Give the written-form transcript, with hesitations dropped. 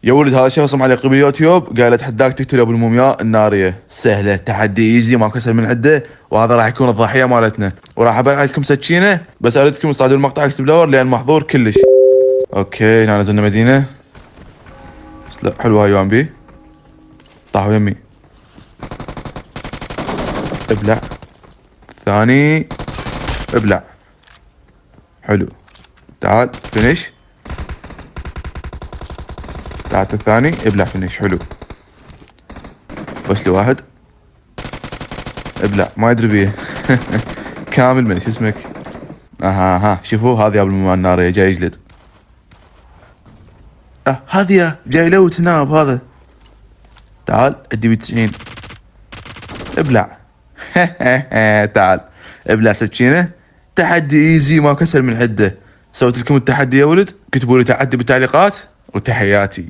يا ولد هذا شخص معلق باليوتيوب قال اتحداك تقتل ابو المومياء الناريه. سهله، تحدي ايزي ما كسر من عده، وهذا راح يكون الضحيه مالتنا، وراح ابيع لكم سكينه. بس اريدكم تصعدوا المقطع اكسبلور لان محظور كلش. اوكي هنا نزلنا مدينه. بس لا حلوه هاي بي. طاحوا يمي. ابلع. ثاني. ابلع. حلو. تعال فينيش. تعال الثاني ابلع فينيش. حلو. بس لي واحد. ابلع ما يدري بيه. كامل من شو اسمك. ها شوفوا هذه ابو الماء النارية جاي يجلد. هذه جاي لو تناب هذا. تعال ادي ب 90. ابلع. تعال ابلع سكينه. تحدي ايزي ما كسر من عده. سويت لكم التحدي يا ولد، كتبوا لي تحدي بالتعليقات وتحياتي.